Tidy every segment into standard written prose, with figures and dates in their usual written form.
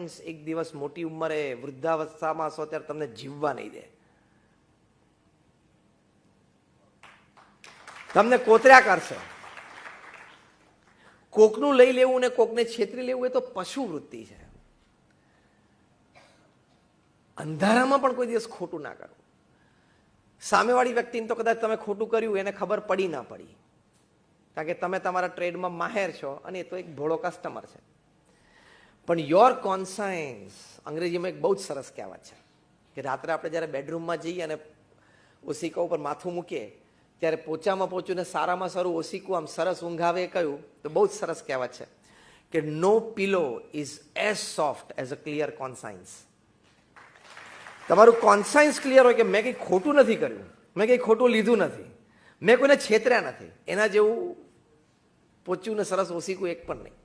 કોન્સાયન્સ એક દિવસ મોટી ઉંમરે વૃદ્ધાવસ્થામાં છો ત્યારે તમને જીવવા નહીં દે, તમને કોતર્યા કરશે. કોકનું લઈ લેવું ને કોકને છેતરી લેવું એ તો પશુ વૃત્તિ છે. અંધારામાં પણ કોઈ દિવસ ખોટું ના કરવું. સામેવાળી વ્યક્તિને તો કદાચ તમે ખોટું કર્યું એને ખબર પડી ના પડી, કારણ કે તમે તમારા ટ્રેડમાં માહેર છો અને એ તો એક ભોળો કસ્ટમર છે. પણ યોર કોન્સાયન્સ, અંગ્રેજીમાં એક બહુ જ સરસ કહેવત છે કે રાત્રે આપણે જ્યારે બેડરૂમમાં જઈએ અને ઓશિકા ઉપર માથું મૂકીએ ત્યારે પોચામાં પોચું ને સારામાં સારું ઓશિકું આમ સરસ ઊંઘ આવે કહ્યું તો બહુ જ સરસ કહેવત છે કે no pillow is as soft as a clear conscience. તમારું કોન્સાયન્સ ક્લિયર હોય કે મેં કંઈ ખોટું નથી કર્યું, મેં કંઈ ખોટું લીધું નથી, મેં કોઈને છેતર્યા નથી, એના જેવું પોચ્યું ને સરસ ઓશિકું એક પણ નહીં.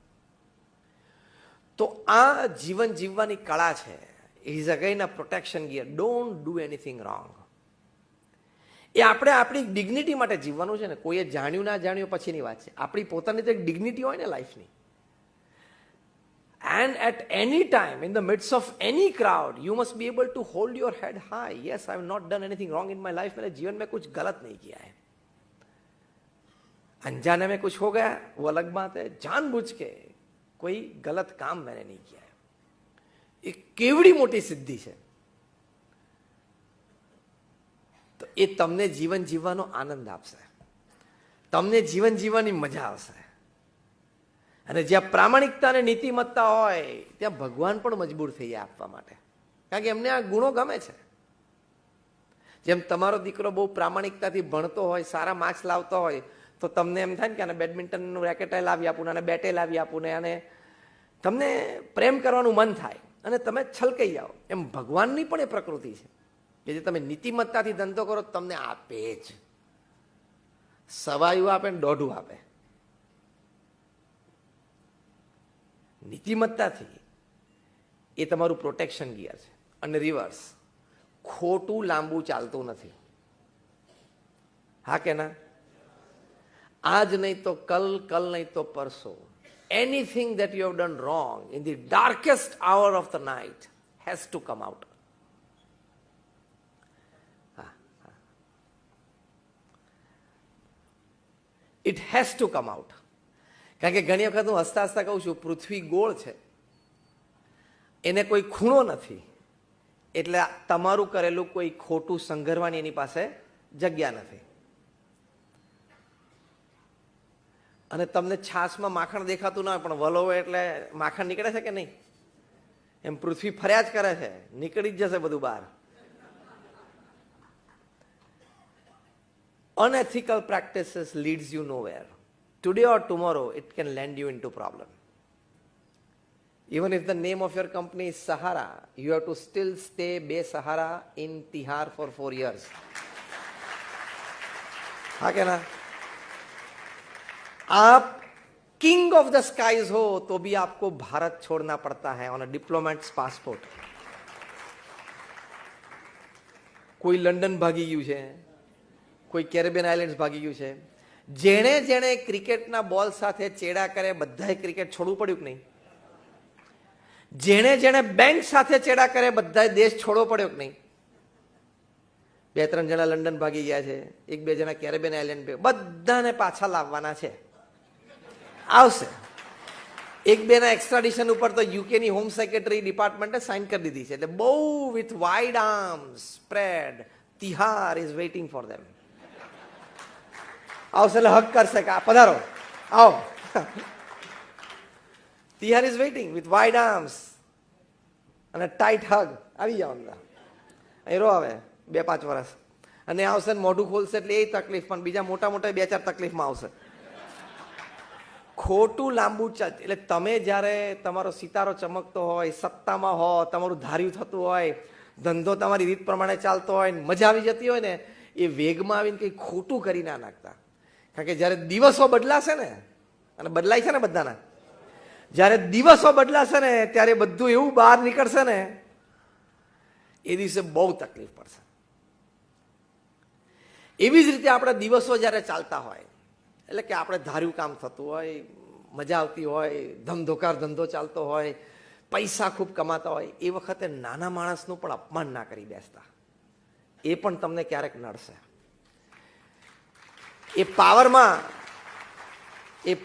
તો આ જીવન જીવવાની કળા છે. Is again a protection gear. Don't do anything wrong. એ આપણે આપણી ડિગ્નિટી માટે જીવવાનું છે ને. કોઈએ જાણ્યું ના જાણ્યું પછીની વાત છે. આપણી પોતાની તો એક ડિગ્નિટી હોય ને લાઈફની. And at any time, in the midst of any crowd, you must be able to hold your head high. Yes, I have not done anything wrong in my life. मैंने जीवन में कुछ गलत नहीं किया है. अनजाने में कुछ हो गया वो अलग बात है. जानबूझ के कोई गलत काम मैंने नहीं किया है. ये केवड़ी मोटी सिद्धि છે. તો એ તમને જીવન જીવવાનો આનંદ આપશે, તમને જીવન જીવવાની મજા આવશે. અને જ્યાં પ્રામાણિકતા અને નીતિમત્તા હોય ત્યાં ભગવાન પણ મજબૂર થઈ જાય આપવા માટે, કારણ કે એમને આ ગુણો ગમે છે. જેમ તમારો દીકરો બહુ પ્રામાણિકતાથી ભણતો હોય, સારા માર્ક્સ લાવતો હોય તો તમને એમ થાય ને કે આને બેડમિન્ટનનું રેકેટ લાવી આપું ને આને બેટે લાવી આપું ને અને તમને પ્રેમ કરવાનું મન થાય અને તમે છલકાઈ જાઓ. એમ ભગવાનની પણ એ પ્રકૃતિ છે કે જે તમે નીતિમત્તાથી ધંધો કરો તમને આપે જ. સવાયું આપે ને દોઢું આપે. નીતિમત્તાથી એ તમારું પ્રોટેક્શન ગિયર છે. અને રિવર્સ, ખોટું લાંબુ ચાલતું નથી. હા કે ના? આજ નહીં તો કલ, કલ નહીં તો પરસો. Anything that you have done wrong in the darkest hour of the night has to come out. It has to come out. કારણ કે ઘણી વખત હું હસતા હસતા કહું છું પૃથ્વી ગોળ છે, એને કોઈ ખૂણો નથી, એટલે તમારું કરેલું કોઈ ખોટું સંઘરવાની એની પાસે જગ્યા નથી. અને તમને છાશમાં માખણ દેખાતું ના હોય પણ વલોવે એટલે માખણ નીકળે છે કે નહીં? એમ પૃથ્વી ફર્યા જ કરે છે, નીકળી જ જશે બધું બહાર. Unethical practices leads you nowhere. Today or tomorrow, it can land you into problem. Even if the name of your company is Sahara, you have to still stay Besahara in Tihar for 4 years. हाँ क्या ना? आप king of the skies हो तो भी आपको भारत छोड़ना पड़ता है ऑन अ डिप्लोमेट्स पासपोर्ट. कोई लंडन भागी गયું છે, કોઈ કેરેબિયન આઇલેન્ડ્સ ભાગી ગયું છે. જેણે જેણે ક્રિકેટના બોલ સાથે ચેડા કરે બધાએ ક્રિકેટ છોડવું પડ્યું કે નહીં? જેણે જેણે બેંક સાથે ચેડા કરે બધાએ દેશ છોડવો પડ્યો કે નહીં? 2-3 જણા લંડન ભાગી ગયા છે, 1-2 જણા કેરેબિયન આઇલેન્ડ, બધાને પાછા લાવવાના છે. આવશે. 1-2 ના એક્સ્ટ્રાડિશન ઉપર તો યુકેની હોમ સેક્રેટરી ડિપાર્ટમેન્ટે સાઇન કરી દીધી છે. એટલે બહુ with wide arms spread Tihar is waiting for them. આવશે એટલે હક કરશે કે પધારો, આવો. Tihar is waiting with wide arms અને ટાઈટ હગ. આવી જાઓ અંદર, અહીં રહો હવે 2-5 વર્ષ. અને આવશે ને મોઢું ખોલશે એટલે એ તકલીફ, પણ બીજા મોટા મોટા 2-4 તકલીફમાં આવશે. ખોટું લાંબુ ચાલ. એટલે તમે જ્યારે તમારો સિતારો ચમકતો હોય, સત્તામાં હો, તમારું ધાર્યું થતું હોય, ધંધો તમારી રીત પ્રમાણે ચાલતો હોય, મજા આવી જતી હોય ને, એ વેગમાં આવીને કંઈ ખોટું કરી ના નાખતા. કારણ કે જ્યારે દિવસો બદલાશે ને, અને બદલાય છે ને બધાના, જ્યારે દિવસો બદલાશે ને ત્યારે બધું એવું બહાર નીકળશે ને, એ દિવસે બહુ તકલીફ પડશે. એવી જ રીતે આપણા દિવસો જ્યારે ચાલતા હોય, એટલે કે આપણે ધાર્યું કામ થતું હોય, મજા આવતી હોય, ધમધોકાર ધંધો ચાલતો હોય, પૈસા ખૂબ કમાતા હોય એ વખતે નાના માણસનું પણ અપમાન ના કરી બેસતા. એ પણ તમને ક્યારેક નડશે. એ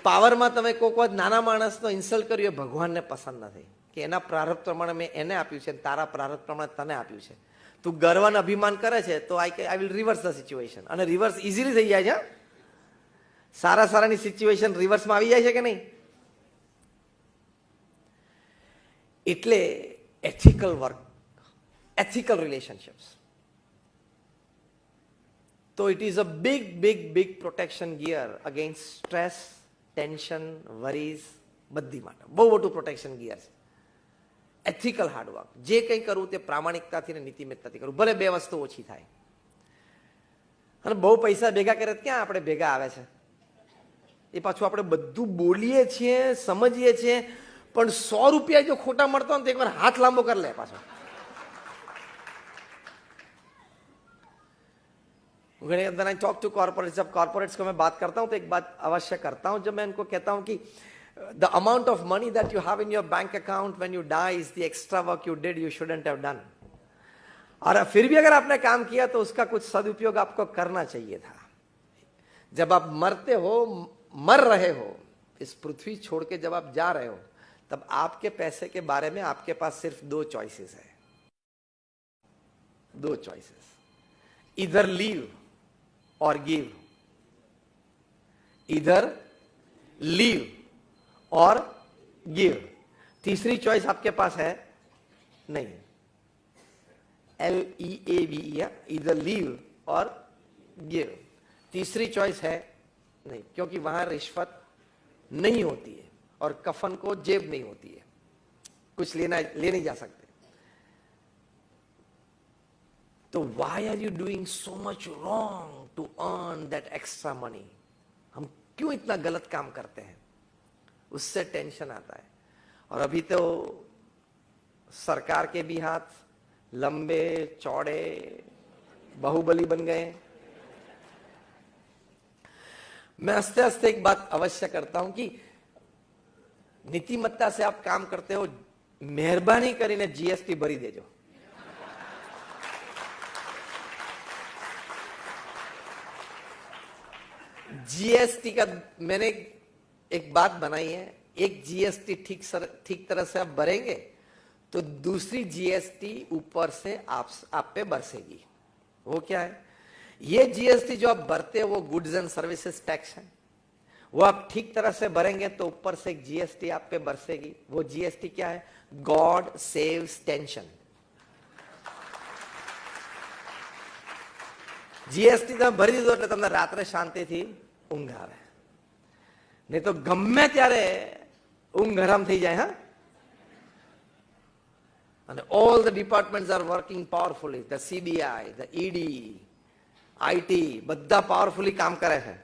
પાવરમાં તમે કોઈક વાર નાના માણસનો ઇન્સલ્ટ કર્યો એ ભગવાનને પસંદ નથી કે એના પ્રારબ્ધ પ્રમાણે મેં એને આપ્યું છે, તારા પ્રારબ્ધ પ્રમાણે તને આપ્યું છે. તું ગર્વ અને અભિમાન કરે છે તો I will reverse the situation. અને રિવર્સ ઇઝીલી થઈ જાય છે. સારાની સિચ્યુએશન રિવર્સમાં આવી જાય છે કે નહીં? એટલે એથિકલ વર્ક, એથિકલ રિલેશનશિપ્સ, તો it is a big protection gear against stress, tension, worries, બધી માટે બહુ મોટું પ્રોટેક્શન ગિયર છે. એથિકલ હાર્ડવર્ક, જે કંઈ કરવું તે પ્રામાણિકતાથી અને નીતિમત્તાથી કરવું. ભલે બે વસ્તુ ઓછી થાય. અને બહુ પૈસા ભેગા કરે ક્યાં આપણે ભેગા આવે છે? એ પાછું આપણે બધું બોલીએ છીએ, સમજીએ છીએ, પણ 100 રૂપિયા જો ખોટા મળતો હોય તો એકવાર હાથ લાંબો કરી લે પાછો. when I talk to corporates, जब corporates को मैं बात करता हूँ तो एक बात अवश्य करता हूँ. जब मैं उनको कहता हूँ कि the amount of money that you have in your bank account when you die is the extra work you did, you shouldn't have done. और फिर भी अगर आपने काम किया तो उसका कुछ सदुपयोग आपको करना चाहिए था. जब आप मर रहे हो इस पृथ्वी छोड़ के, जब आप जा रहे हो, तब आपके पैसे के बारे में आपके पास सिर्फ 2 चॉइसेस है. 2 चॉइसेस, इधर लीव और गिव. इधर लीव और गिव. तीसरी चॉइस आपके पास है नहीं. LEAV, इधर लीव और गिव. तीसरी चॉइस है नहीं, क्योंकि वहां रिश्वत नहीं होती है और कफन को जेब नहीं होती है, कुछ ले नहीं जा सकते. तो why are you doing so much wrong to earn that extra money? हम क्यों इतना गलत काम करते हैं? उससे टेंशन आता है. और अभी तो सरकार के भी हाथ लंबे चौड़े बाहुबली बन गए. मैं हंसते हंसते एक बात अवश्य करता हूं कि नीतिमत्ता से आप काम करते हो, मेहरबानी કરીને जीएसटी भरी देजो. जीएसटी का मैंने एक बात बनाई है, एक जीएसटी ठीक तरह से आप भरेंगे तो दूसरी जीएसटी ऊपर से आप पे बरसेगी. वो क्या है? ये जीएसटी जो आप भरते हो वो गुड्स एंड सर्विसेज टैक्स है. वो आप ठीक तरह से भरेंगे तो ऊपर से एक जीएसटी आप पे बरसेगी. वो जीएसटी क्या है? God saves tension. जीएसटी તમે ભરી દીધો એટલે તમને રાત્રે શાંતિથી ઊંઘ આવે, નહીં તો ગમે ત્યારે ઊંઘ હરામ થઈ જાય. હા, અને all the departments are working powerfully. The CBI, the ED, IT બધા પાવરફુલી કામ કરે છે.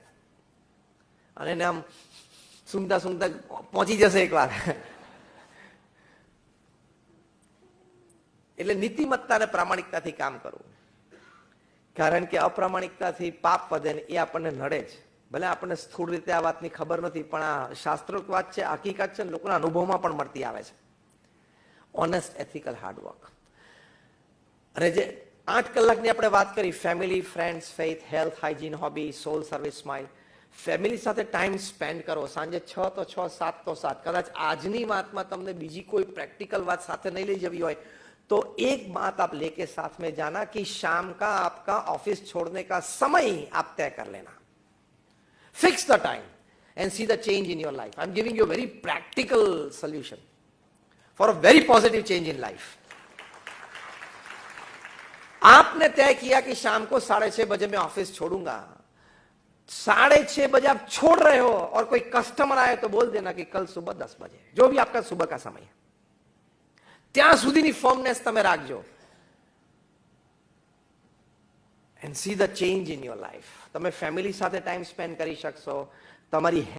અને એને આમ સૂંઘતા પહોંચી જશે એકવાર. એટલે નીતિમત્તા અને પ્રામાણિકતાથી કામ કરવું. કારણ કે અપ્રામાણિકતાથી પાપ વધે ને એ આપણને નડે જ. ભલે આપણને સ્થૂળ રીતે આ વાતની ખબર નથી, પણ આ શાસ્ત્રોક્ત વાત છે, હકીકત છે, લોકોના અનુભવમાં પણ મળતી આવે છે. Honest ethical hard work. અને જે 8 કલાકની આપણે વાત કરી, family, friends, faith, health, hygiene, hobby, soul service, smile. Family સાથે ટાઈમ સ્પેન્ડ કરો. સાંજે 6 તો 6, 7 તો 7. કદાચ આજની વાતમાં તમને બીજી કોઈ પ્રેક્ટિકલ વાત સાથે નહીં લઈ જવી હોય तो एक बात आप लेके साथ में जाना कि शाम का आपका ऑफिस छोड़ने का समय आप तय कर लेना. Fix the time and see the change in your life. I am giving you very practical solution for a very positive change in life. आपने तय किया कि शाम को 6:30 बजे मैं ऑफिस छोड़ूंगा. 6:30 बजे आप छोड़ रहे हो और कोई कस्टमर आए तो बोल देना कि कल सुबह 10 बजे, जो भी आपका सुबह का समय है, ત્યાં સુધીની ફર્મનેસ તમે રાખજો. And see the change in your life. તમે ફેમિલી સાથે ટાઈમ સ્પેન્ડ કરી શકશો, તમારી